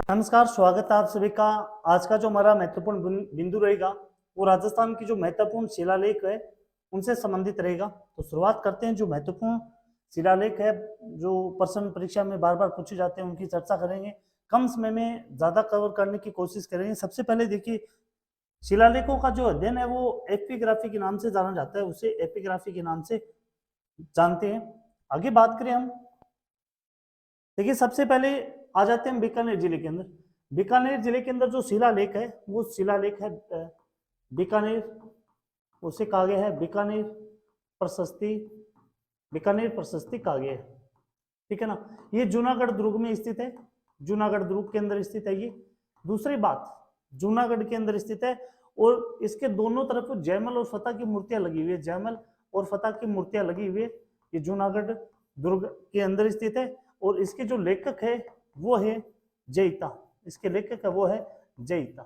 नमस्कार, स्वागत है आप सभी का। आज का जो हमारा महत्वपूर्ण बिंदु रहेगा वो राजस्थान की जो महत्वपूर्ण शिलालेख है उनसे संबंधित रहेगा। तो शुरुआत करते हैं। जो महत्वपूर्ण शिलालेख है जो प्रश्न परीक्षा में बार बार पूछे जाते हैं उनकी चर्चा करेंगे। कम समय में ज्यादा कवर करने की कोशिश करेंगे। सबसे पहले देखिए, शिलालेखों का जो अध्ययन है वो एपिग्राफी के नाम से जाना जाता है, उसे एपिग्राफी के नाम से जानते हैं। आगे बात करें हम, देखिए सबसे पहले आ जाते हैं बीकानेर जिले के अंदर। बीकानेर जिले के अंदर जो शिलालेख है वो शिलालेख है बीकानेर, उसे कहा गया है बीकानेर प्रशस्ति, बीकानेर प्रशस्ति कहा गया है। ठीक है ना। ये जूनागढ़ दुर्ग में स्थित है, जूनागढ़ दुर्ग के अंदर स्थित है ये। दूसरी बात, जूनागढ़ के अंदर स्थित है और इसके दोनों तरफ जयमल और फतेह की मूर्तियां लगी हुई है, जयमल और फतेह की मूर्तियां लगी हुई है। ये जूनागढ़ दुर्ग के अंदर स्थित है और इसके जो लेखक है वो है जयिता, इसके लेखक है वो है जयिता।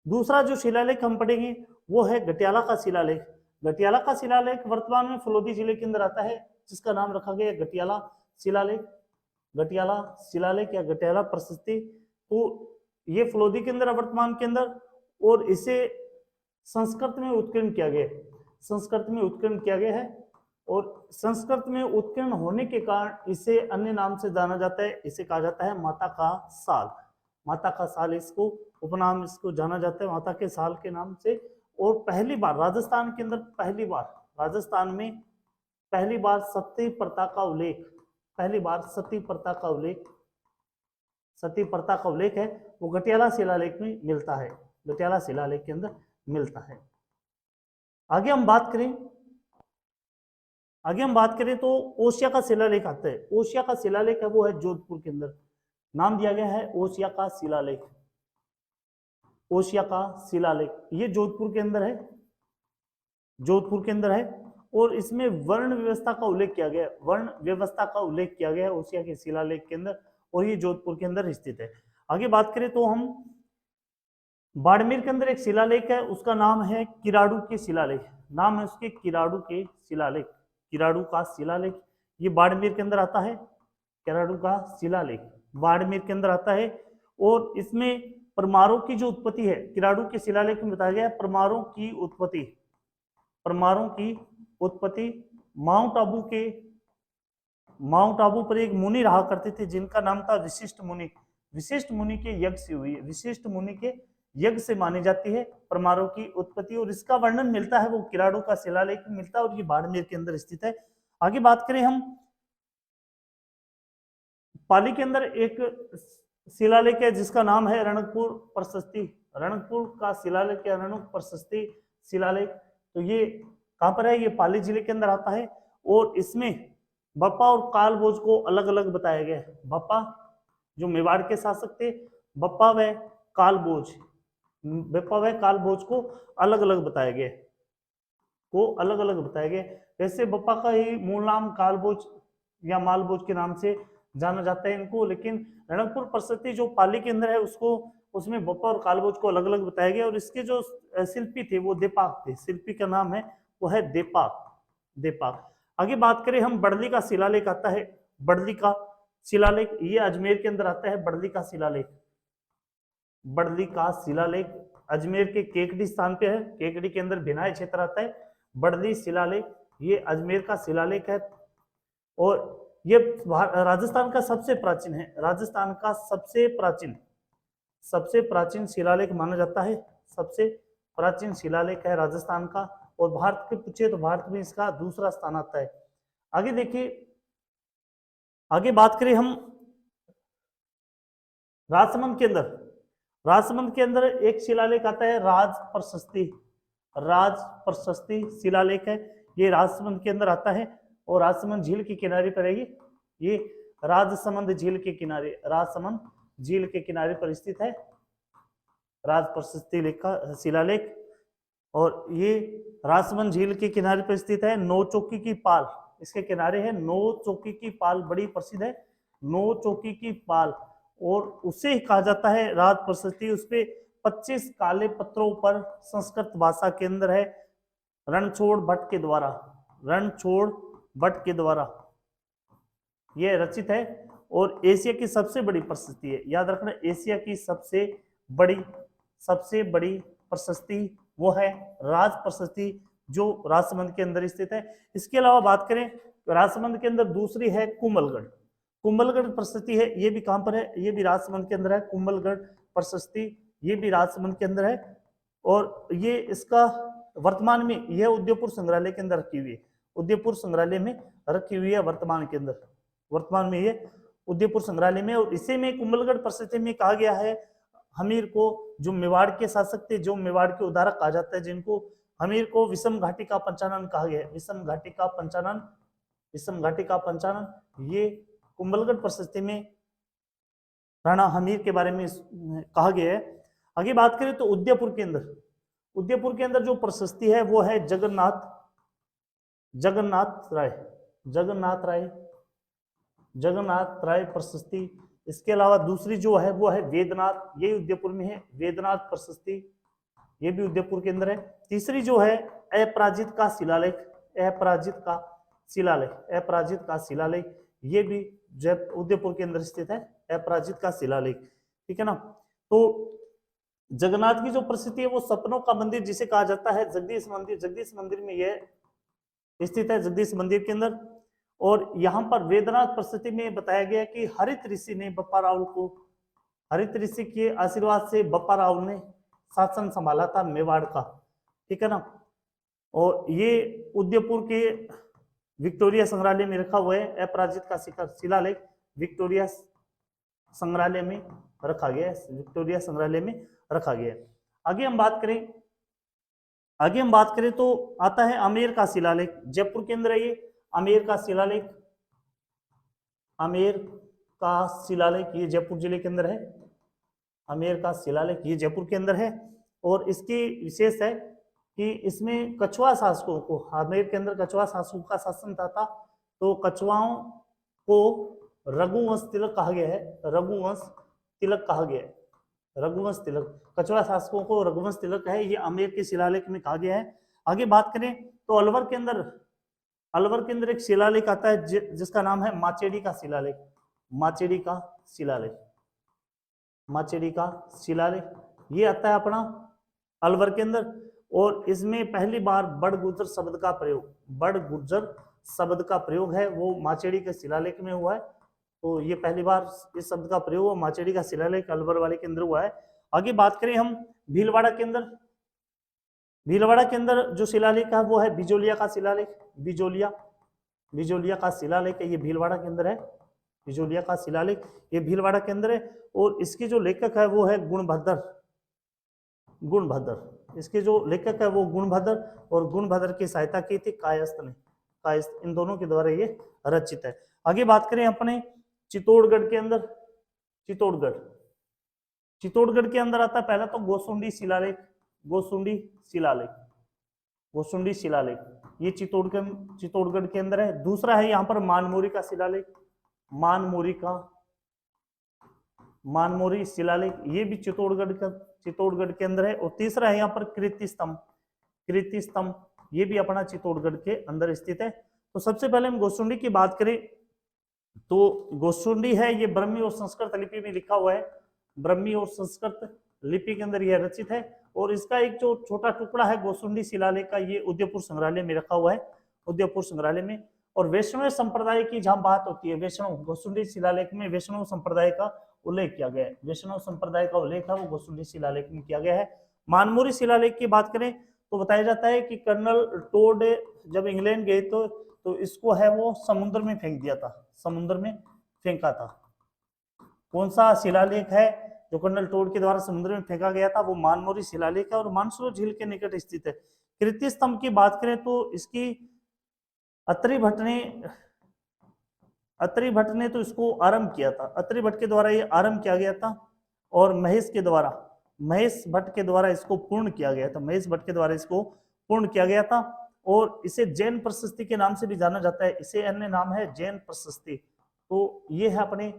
दूसरा जो शिलालेख हम पढ़ेंगे वो है गटियाला का शिलालेख। गटियाला का शिलालेख वर्तमान में फलोदी जिले के अंदर आता है, जिसका नाम रखा गया है गटियाला शिलालेख, गटियाला शिलालेख या गटियाला प्रशस्ति। तो ये फलोदी के अंदर वर्तमान के अंदर, और इसे संस्कृत में उत्कीर्ण किया गया है, संस्कृत में उत्कीर्ण किया गया है। और संस्कृत में उत्कीर्ण होने के कारण इसे अन्य नाम से जाना जाता है, इसे कहा जाता है माता का साल, माता का साल इसको उपनाम इसको जाना जाता है माता के साल के नाम से। और पहली बार राजस्थान के अंदर, पहली बार राजस्थान में पहली बार सती प्रथा का उल्लेख, पहली बार सती प्रथा का उल्लेख, सती प्रथा का उल्लेख है वो गटियाला शिलालेख में मिलता है, गटियाला शिलालेख के अंदर मिलता है। आगे हम बात करें, आगे हम बात करें तो ओसिया का शिलालेख आता है। ओसिया का शिलालेख है वो है जोधपुर के अंदर, नाम दिया गया है ओसिया का शिलालेख, ओसिया का शिलालेख। ये जोधपुर के अंदर है, जोधपुर के अंदर है और इसमें वर्ण व्यवस्था का उल्लेख किया गया है, वर्ण व्यवस्था का उल्लेख किया गया है ओसिया के शिलालेख के अंदर, और ये जोधपुर के अंदर स्थित है। आगे बात करें तो हम बाड़मेर के अंदर एक शिलालेख है, उसका नाम है किराड़ू के शिलालेख, नाम है उसके किराड़ू के शिलालेख, किराड़ू का शिलालेख। ये बाड़मेर के अंदर आता है, किराड़ू का शिलालेख बाड़मेर के अंदर आता है। और इसमें परमारों की जो उत्पत्ति है, किराड़ू के शिलालेख में बताया गया है परमारों की उत्पत्ति, परमारों की उत्पत्ति माउंट आबू के, माउंट आबू पर एक मुनि रहा करते थे जिनका नाम था विशिष्ट मुनि, विशिष्ट मुनि के यज्ञ से हुई है, विशिष्ट मुनि के यज्ञ से मानी जाती है परमारों की उत्पत्ति। और इसका वर्णन मिलता है वो किराड़ू का शिलालेख में मिलता है और ये बाड़मेर के अंदर स्थित है। आगे बात करें हम, पाली के अंदर एक शिलालेख है जिसका नाम है रणकपुर प्रशस्ति, रणकपुर का शिलालेख या रणक प्रशस्ति शिलालेख। तो ये कहां पर है, ये पाली जिले के अंदर आता है और इसमें बप्पा और कालभोज को अलग अलग बताया गया है। बप्पा जो मेवाड़ के शासक थे, बप्पा व कालभोज, बप्पा व कालभोज को अलग अलग बताया गया, को अलग अलग बताया गया। वैसे बप्पा का ही मूल नाम कालभोज या मालभोज के नाम से जाना जाता है इनको, लेकिन रणकपुर प्रशस्ति जो पाली के अंदर है उसको, उसमें बप्पा और कालभोज को अलग अलग बताया गया। और इसके जो शिल्पी थे वो देपाक थे, शिल्पी का नाम है वो है देपाक, देपाक। आगे बात करें हम, बड़ली का शिलालेख आता है, बड़ली का शिलालेख, ये अजमेर के अंदर आता है बड़ली का शिलालेख, बड़ली का शिलालेख अजमेर के केकड़ी स्थान पे है, केकड़ी के अंदर भिनाई क्षेत्र आता है। बड़ली शिलालेख ये अजमेर का शिलालेख है और ये राजस्थान का सबसे प्राचीन है, राजस्थान का सबसे प्राचीन, सबसे प्राचीन शिलालेख माना जाता है, सबसे प्राचीन शिलालेख है राजस्थान का। और भारत के पूछे तो भारत में इसका दूसरा स्थान आता है। आगे देखिए, आगे बात करें हम राजसमंद के अंदर, राजसमंद के अंदर एक शिलालेख आता है राज प्रशस्ति, राज प्रशस्ति शिलालेख है, ये राजसमंद के अंदर आता है और राजसमंद झील के किनारे पर है ये राजसमंद झील के किनारे, राजसमंद झील के किनारे पर स्थित है राज प्रशस्ति लेख का शिलालेख। और ये राजसमंद झील के किनारे पर स्थित है। नौ चौकी की पाल इसके किनारे है, नौ चौकी की पाल बड़ी प्रसिद्ध है, नौ चौकी की पाल, और उसे कहा जाता है राज प्रशस्ति। उसपे 25 काले पत्रों पर संस्कृत भाषा के अंदर है, रणछोड़ भट्ट के द्वारा, रणछोड़ भट्ट के द्वारा यह रचित है और एशिया की सबसे बड़ी प्रशस्ति है, याद रखना, एशिया की सबसे बड़ी प्रशस्ति वो है राज प्रशस्ति, जो राजसमंद के अंदर स्थित है। इसके अलावा बात करें तो राजसमंद के अंदर दूसरी है कुंभलगढ़। कुंभलगढ़ प्रशस्ति है, ये भी कहां पर है, ये भी राजसमंद के अंदर है। कुंभलगढ़ प्रशस्ति ये भी राजसमंद के अंदर है, और ये इसका वर्तमान में यह उदयपुर संग्रहालय के अंदर रखी हुई है, उदयपुर संग्रहालय में रखी हुई है वर्तमान के अंदर, वर्तमान में ये उदयपुर संग्रहालय में। और इसे में कुंभलगढ़ प्रशस्ति में कहा गया है हमीर को, जो मेवाड़ के शासक थे, जो मेवाड़ के उद्धारक कहा जाता है, जिनको हमीर को विषम घाटी का पंचानन कहा गया है, विषम घाटी का पंचानन, विषम घाटी का पंचानन, ये कुंभलगढ़ प्रशस्ति में राणा हमीर के बारे में कहा गया है। आगे बात करें तो उदयपुर के अंदर जो प्रशस्ति है वो है जगन्नाथ राय प्रशस्ति। इसके अलावा दूसरी जो है वो है वेदनाथ, ये उदयपुर में है, वेदनाथ प्रशस्ति, ये भी उदयपुर के अंदर है। तीसरी जो है अपराजित का शिलालेख, ये भी उदयपुर के अंदर स्थित है, अपराजित का शिलालेख, ठीक है ना। तो जगन्नाथ की जो प्रसिद्धि है वो सपनों का मंदिर जिसे कहा जाता है, जगदीश मंदिर में यह स्थित है, जगदीश मंदिर के अंदर। और यहाँ पर वेदनाथ प्रसिद्धि में बताया गया कि हरित ऋषि के आशीर्वाद से बप्पा राव ने शासन संभाला था मेवाड़ का, ठीक है ना। और ये उदयपुर के विक्टोरिया संग्रहालय में रखा हुआ है, अपराजित का शिलालेख विक्टोरिया संग्रहालय में रखा गया है, आगे हम बात करें तो आता है आमेर का शिलालेख, जयपुर के अंदर है ये आमेर का शिलालेख, ये जयपुर जिले के अंदर है, आमेर का शिलालेख ये जयपुर के अंदर है। और इसकी विशेष है कि इसमें कछुआ शासकों को, आमेर के अंदर कछुआ शासकों का शासन था, तो कछुआओं को रघुवंश तिलक कहा गया है, रघुवंश तिलक, कछुआ शासकों को रघुवंश तिलक है, ये आमेर के शिलालेख में कहा गया है। आगे बात करें तो अलवर के अंदर एक शिलालेख आता है जिसका नाम है माचेडी का शिलालेख, ये आता है अपना अलवर के अंदर। और इसमें पहली बार बड़गुजर शब्द का प्रयोग है, वो माचेडी के शिलालेख में हुआ है। तो ये पहली बार इस शब्द का प्रयोग माचेडी का शिलालेख अलवर वाले के अंदर हुआ है। आगे बात करें हम भीलवाड़ा के अंदर जो शिलालेख है वो है बिजोलिया का शिलालेख, बिजोलिया का शिलालेख है, ये भीलवाड़ा के अंदर है, बिजोलिया का शिलालेख ये भीलवाड़ा के अंदर है। और इसके जो लेखक है वो है गुणभद्र, इसके जो लेखक है वो गुणभद्र, और गुणभद्र की सहायता की थी कायस्थ ने, इन दोनों के द्वारा ये रचित है। आगे बात करें अपने चित्तौड़गढ़ के अंदर, चित्तौड़गढ़ के अंदर आता है पहला तो गोसुंडी शिलालेख, ये चित्तौड़गढ़ के अंदर है। दूसरा है यहाँ पर मानमोरी का शिलालेख, मानमोरी शिलालेख, ये भी चित्तौड़गढ़ के अंदर है। और तीसरा है यहाँ पर कीर्ति स्तंभ, ये भी अपना चित्तौड़गढ़ के अंदर स्थित है। तो सबसे पहले हम गोसुंडी की बात करें तो गोसुंडी है ये ब्रह्मी और संस्कृत लिपि में लिखा हुआ है, ब्रह्मी और संस्कृत लिपि के अंदर यह रचित है। और इसका एक जो छोटा टुकड़ा है गोसुंडी शिलालेख का, ये उदयपुर संग्रहालय में रखा हुआ है, उदयपुर संग्रहालय में। और वैष्णव संप्रदाय की जहां बात होती है, गोसुंडी शिलालेख में वैष्णव संप्रदाय का उल्लेख किया गया है, वैष्णव संप्रदाय का उल्लेख है वो गोसुंडी शिलालेख में किया गया है। मानमोरी शिलालेख की बात करें तो बताया जाता है कि कर्नल टोड जब इंग्लैंड गए तो इसको है वो समुद्र में फेंक दिया था, समुद्र में फेंका था। कौन सा शिलालेख है जो कर्नल टोड के द्वारा समुद्र में फेंका गया था, वो मानमोरी शिलालेख है और मानसरोवर झील के निकट स्थित है। कीर्ति स्तंभ की बात करें तो इसकी अत्रि भट्ट ने तो इसको आरंभ किया था, अत्रि भट्ट के द्वारा ये आरंभ किया गया था, और महेश भट्ट के द्वारा इसको पूर्ण किया गया था। और इसे जैन प्रशस्ति के नाम से भी जाना जाता है, इसे अन्य नाम है जैन प्रशस्ति। तो ये है अपने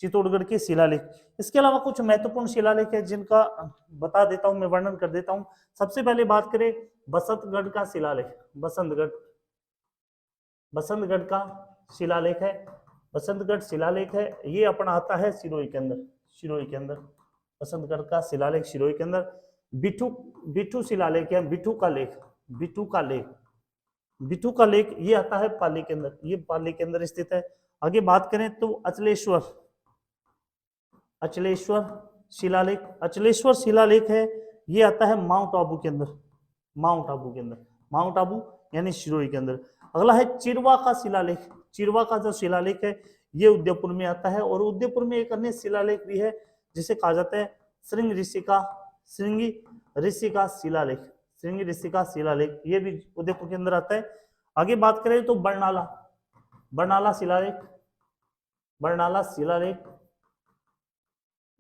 चित्तौड़गढ़ के शिलालेख। इसके अलावा कुछ महत्वपूर्ण शिलालेख है जिनका बता देता हूं, मैं वर्णन कर देता हूं। सबसे पहले बात करें बसंतगढ़ का शिलालेख, बसंतगढ़ का शिलालेख है, बसंतगढ़ शिलालेख है, ये अपना आता है सिरोही के अंदर, सिरोही के अंदर, बसंतगढ़ का शिलालेख सिरोही के अंदर। बिठू, बिठू शिलालेख है, बिठू का लेख, बिठू का लेख, बिठू का लेख ये आता है पाली के अंदर, ये पाली के अंदर स्थित है। आगे बात करें तो अचलेश्वर, अचलेश्वर शिलालेख, अचलेश्वर शिलालेख है, ये आता है माउंट आबू के अंदर, माउंट आबू के अंदर, माउंट आबू यानी सिरोही के अंदर। अगला है चिरवा का शिलालेख, चिरवा का जो शिलालेख है ये उदयपुर में आता है। और उदयपुर में एक अन्य शिलालेख भी है जिसे कहा जाता है श्रृंग ऋषि का, श्रृंगी ऋषि का शिलालेख, श्रृंगी ऋषि का शिलालेख, ये भी उदयपुर के अंदर आता है। आगे बात करें तो बरनाला, बरनाला शिलालेख, बरनाला शिलालेख,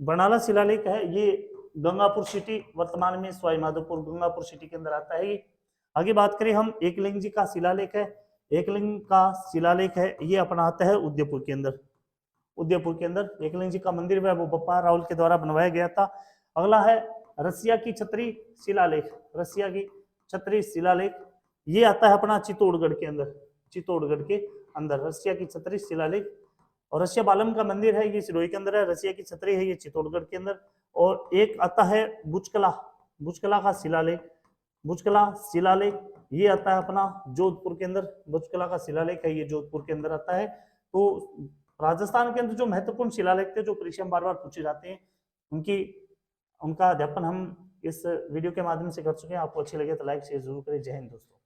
बरनाला शिलालेख है, ये गंगापुर सिटी, वर्तमान में सवाई माधोपुर गंगापुर सिटी के अंदर आता है ये। आगे बात करें हम एकलिंग जी का शिलालेख है, एकलिंग का शिलालेख है, ये अपना आता है उदयपुर के अंदर, उदयपुर के अंदर एकलिंग जी का मंदिर है वो बप्पा रावल के द्वारा बनवाया गया था। अगला है रसिया की छतरी शिलालेख, रसिया की छतरी शिलालेख, ये आता है अपना चित्तौड़गढ़ के अंदर, चित्तौड़गढ़ के अंदर रसिया की छतरी शिलालेख। और रसिया बालम का मंदिर है ये सिरोही के अंदर है, रसिया की छतरी है ये चित्तौड़गढ़ के अंदर। और एक आता है बुचकला, बुचकला का शिलालेख, बुचकला शिलालेख ये आता है अपना जोधपुर के अंदर, बुचकला का शिलालेख है ये जोधपुर के अंदर आता है। तो राजस्थान के अंदर जो महत्वपूर्ण शिलालेख थे जो परीक्षा में बार बार पूछे जाते हैं उनकी उनका अध्यापन हम इस वीडियो के माध्यम से कर चुके हैं। आपको अच्छी लगे तो लाइक शेयर जरूर करें। जय हिंद दोस्तों।